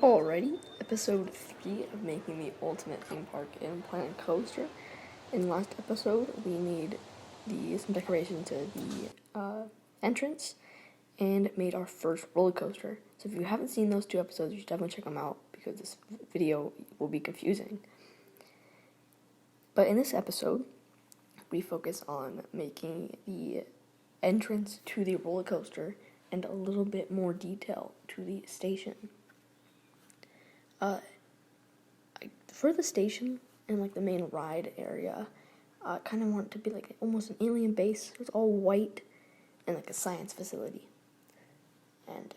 Alrighty, episode 3 of making the ultimate theme park in Planet Coaster. In the last episode, we made some decoration to the entrance and made our first roller coaster. So if you haven't seen those 2 episodes, you should definitely check them out because this video will be confusing. But in this episode, we focus on making the entrance to the roller coaster and a little bit more detail to the station. For the station and like the main ride area, I kind of want it to be like almost an alien base. It's all white and like a science facility. And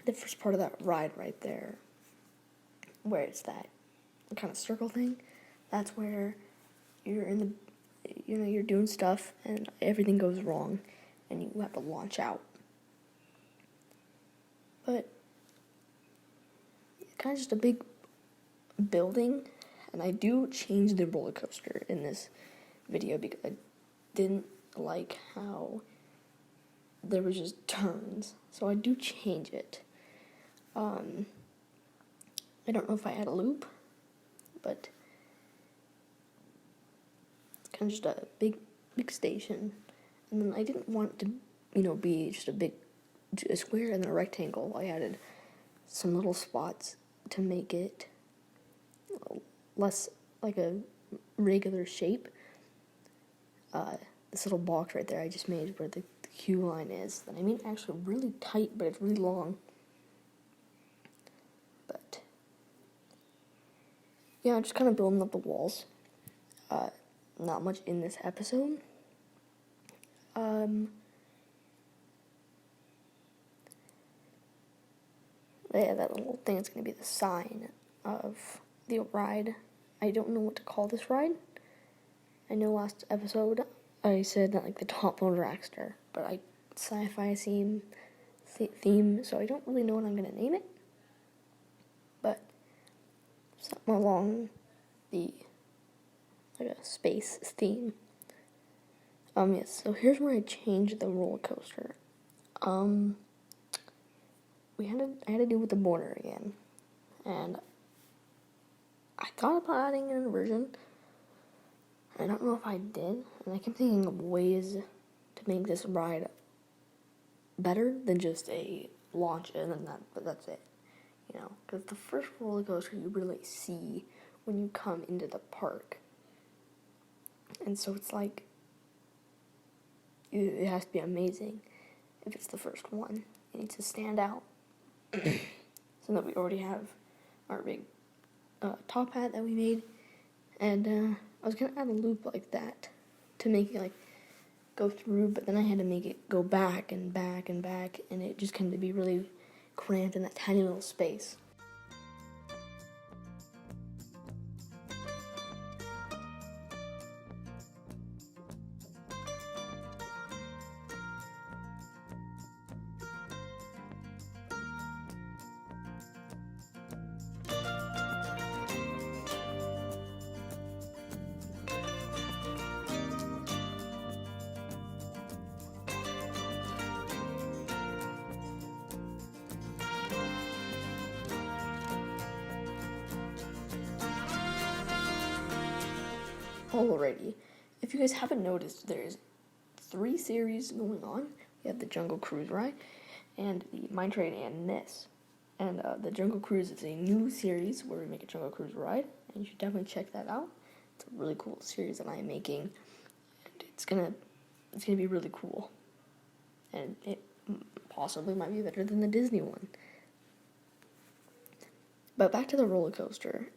the first part of that ride right there, where it's that kind of circle thing, that's where you're in the, you're doing stuff and everything goes wrong and you have to launch out. But it's kind of just a big building, and I do change the roller coaster in this video because I didn't like how there was just turns, so I do change it. I don't know if I add a loop, but it's kind of just a big station, and then I didn't want it to, be just a square and then a rectangle. I added some little spots to make it less like a regular shape. This little box right there I just made where the queue line is, that I made actually really tight, but it's really long. But yeah, I'm just kind of building up the walls. Not much in this episode. Yeah, that little thing is going to be the sign of the ride. I don't know what to call this ride. I know last episode I said that like the Top Load Dragster, but sci-fi theme, so I don't really know what I'm going to name it. But something along the like a space theme. Yes, so here's where I changed the roller coaster. I had to do with the border again, and I thought about adding an inversion. I don't know if I did, and I kept thinking of ways to make this ride better than just a launch and then that's it, because the first roller coaster you really see when you come into the park, and so it's like it has to be amazing if it's the first one. It needs to stand out. So that we already have our big top hat that we made, and I was gonna add a loop like that to make it like go through, but then I had to make it go back and back and back, and it just came to be really cramped in that tiny little space. Alrighty, if you guys haven't noticed, there's 3 series going on. We have the Jungle Cruise ride, and the Mine Train, and this. And the Jungle Cruise is a new series where we make a Jungle Cruise ride, and you should definitely check that out. It's a really cool series that I am making, and it's gonna be really cool. And it possibly might be better than the Disney one. But back to the roller coaster.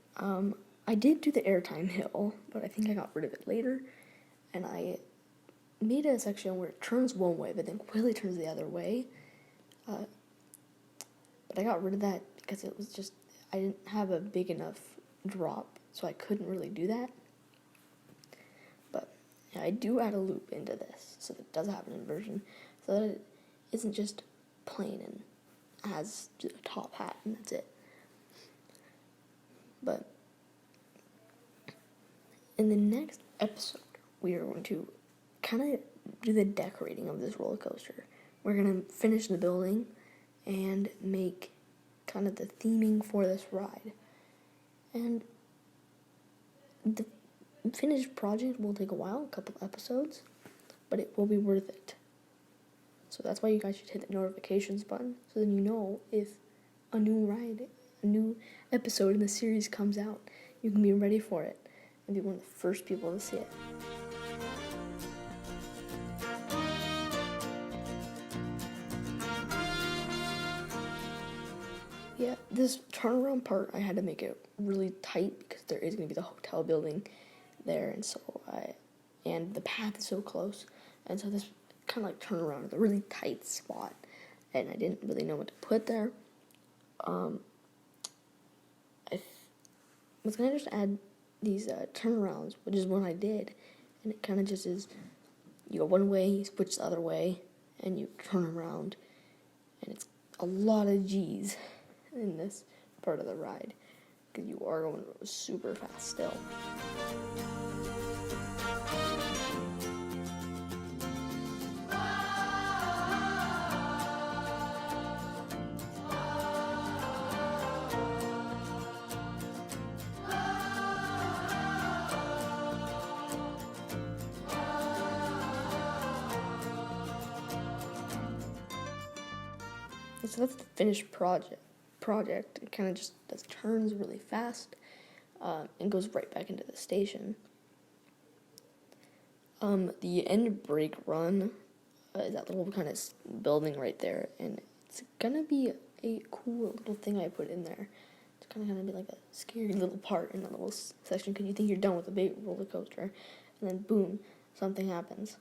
I did do the airtime hill, but I think I got rid of it later, and I made a section where it turns one way, but then quickly turns the other way. But I got rid of that because it was just, I didn't have a big enough drop, so I couldn't really do that. But yeah, I do add a loop into this, so that it does have an inversion, so that it isn't just plain and has a top hat and that's it. But in the next episode, we are going to kind of do the decorating of this roller coaster. We're going to finish the building and make kind of the theming for this ride. And the finished project will take a while, a couple episodes, but it will be worth it. So that's why you guys should hit the notifications button, so then you know if a new episode in the series comes out. You can be ready for it and be one of the first people to see it. Yeah, this turnaround part, I had to make it really tight because there is going to be the hotel building there, and the path is so close, and so this kind of like turnaround is a really tight spot, and I didn't really know what to put there. I was going to just add these turnarounds, which is what I did, and it kind of just is, you go one way, you switch the other way, and you turn around, and it's a lot of G's in this part of the ride, because you are going super fast still. So that's the finished project. It kind of just does turns really fast and goes right back into the station. The end brake run is that little kind of building right there, and it's gonna be a cool little thing I put in there. It's kind of gonna be like a scary little part in that little section, because you think you're done with a big roller coaster, and then boom, something happens.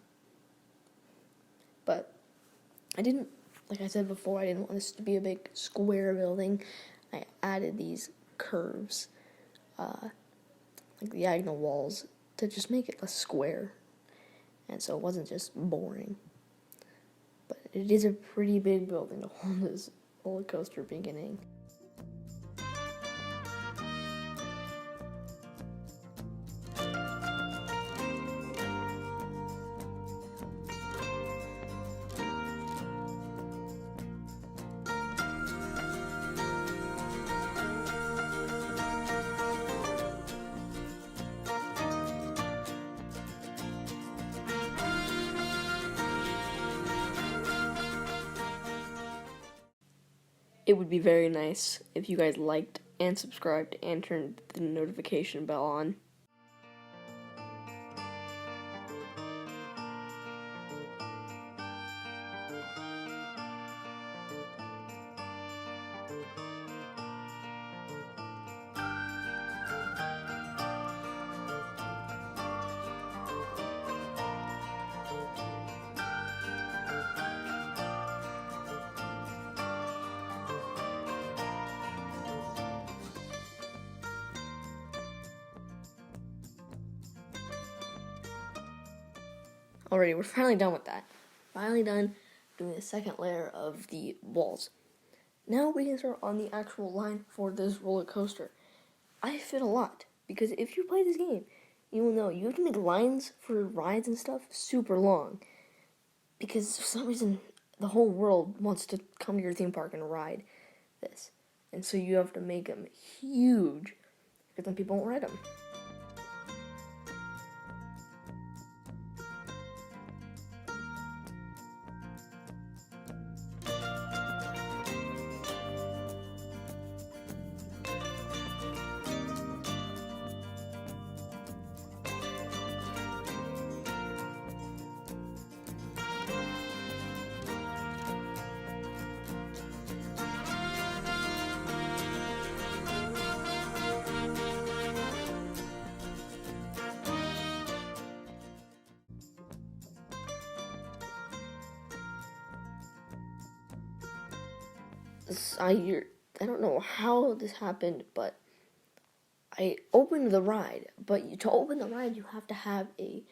But like I said before, I didn't want this to be a big square building. I added these curves, like diagonal walls, to just make it less square. And so it wasn't just boring. But it is a pretty big building to hold this roller coaster beginning. It would be very nice if you guys liked and subscribed and turned the notification bell on. Alrighty, we're finally done with that. Finally done doing the second layer of the walls. Now we can start on the actual line for this roller coaster. I fit a lot, because if you play this game, you will know you have to make lines for rides and stuff super long. Because for some reason, the whole world wants to come to your theme park and ride this. And so you have to make them huge, because then people won't ride them. I don't know how this happened, but I opened the ride. But to open the ride, you have to have the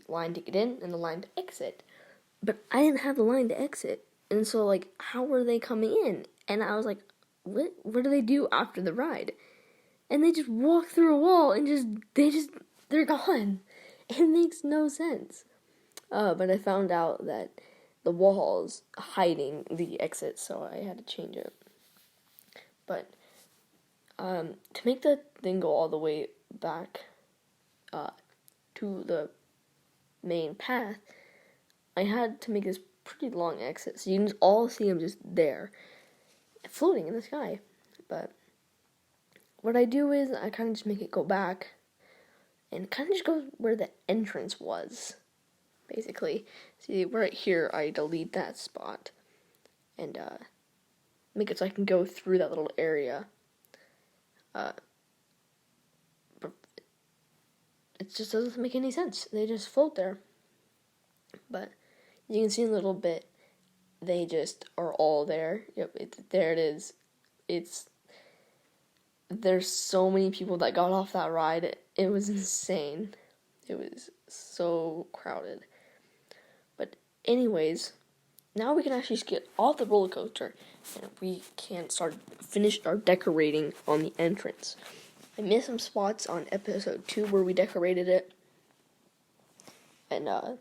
line to get in and the line to exit. But I didn't have the line to exit, and so like, how were they coming in? And I was like, what do they do after the ride? And they just walk through a wall and they're gone. It makes no sense. But I found out that the wall's hiding the exit, so I had to change it. But to make the thing go all the way back to the main path, I had to make this pretty long exit, so you can all see him just there, floating in the sky. But what I do is I kind of just make it go back, and kind of just go where the entrance was, basically. See, right here, I delete that spot, and make it so I can go through that little area. But it just doesn't make any sense. They just float there. But you can see in a little bit, they just are all there. Yep, there it is. There's so many people that got off that ride. It was insane. It was so crowded. But anyways, now we can actually just get off the roller coaster, and we can finish our decorating on the entrance. I missed some spots on episode 2 where we decorated it, and we're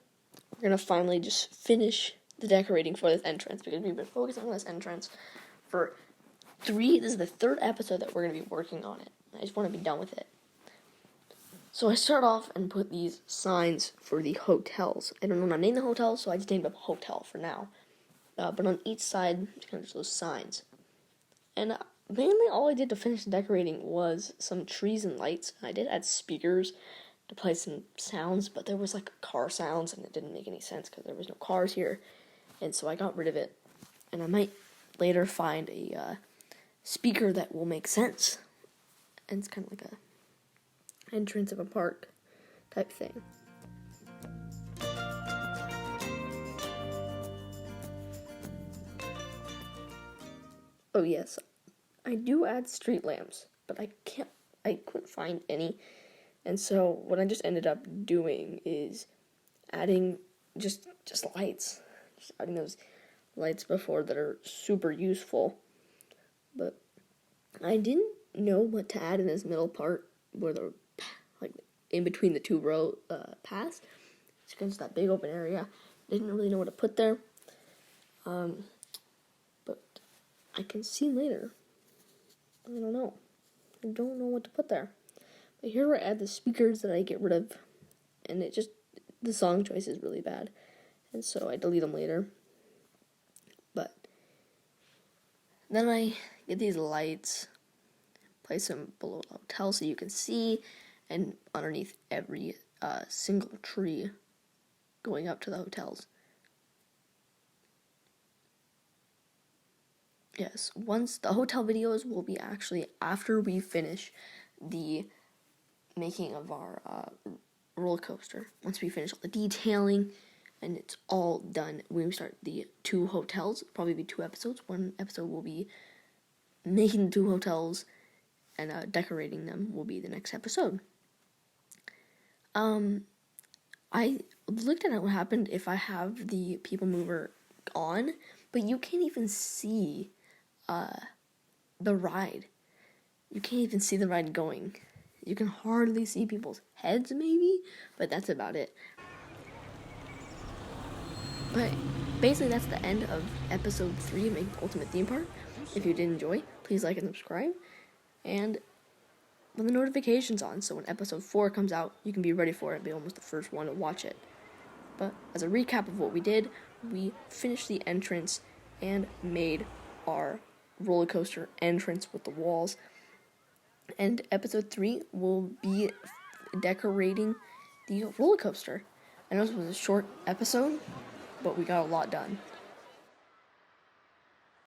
gonna finally just finish the decorating for this entrance, because we've been focusing on this entrance for this is the 3rd episode that we're gonna be working on it. I just want to be done with it. So I start off and put these signs for the hotels. I don't know how to name the hotels, so I just named them hotel for now. But on each side, it's kind of just those signs. And mainly all I did to finish the decorating was some trees and lights. I did add speakers to play some sounds, but there was like car sounds, and it didn't make any sense because there was no cars here. And so I got rid of it. And I might later find a speaker that will make sense. And it's kind of like a entrance of a park type thing. Oh yes, I do add street lamps, but I couldn't find any. And so what I just ended up doing is adding just lights. Just adding those lights before that are super useful. But I didn't know what to add in this middle part where the like in between the 2 row paths. It's against that big open area. Didn't really know what to put there. But I can see later. I don't know. I don't know what to put there. But here I add the speakers that I get rid of, and the song choice is really bad, and so I delete them later. But then I get these lights, place them below the hotel so you can see, and underneath every single tree going up to the hotels. Yes, once the hotel videos will be actually after we finish the making of our roller coaster. Once we finish all the detailing and it's all done, when we start the 2 hotels, probably be 2 episodes. One episode will be making the 2 hotels, and decorating them will be the next episode. I looked at what happened if I have the people mover on, but you can't even see the ride. You can't even see the ride going. You can hardly see people's heads, maybe, but that's about it. But basically, that's the end of episode 3 of Making Ultimate Theme Park. If you did enjoy, please like and subscribe, and put the notifications on so when episode 4 comes out, you can be ready for it and be almost the first one to watch it. But as a recap of what we did, we finished the entrance and made our roller coaster entrance with the walls. And episode 3 will be decorating the roller coaster. I know this was a short episode, but we got a lot done.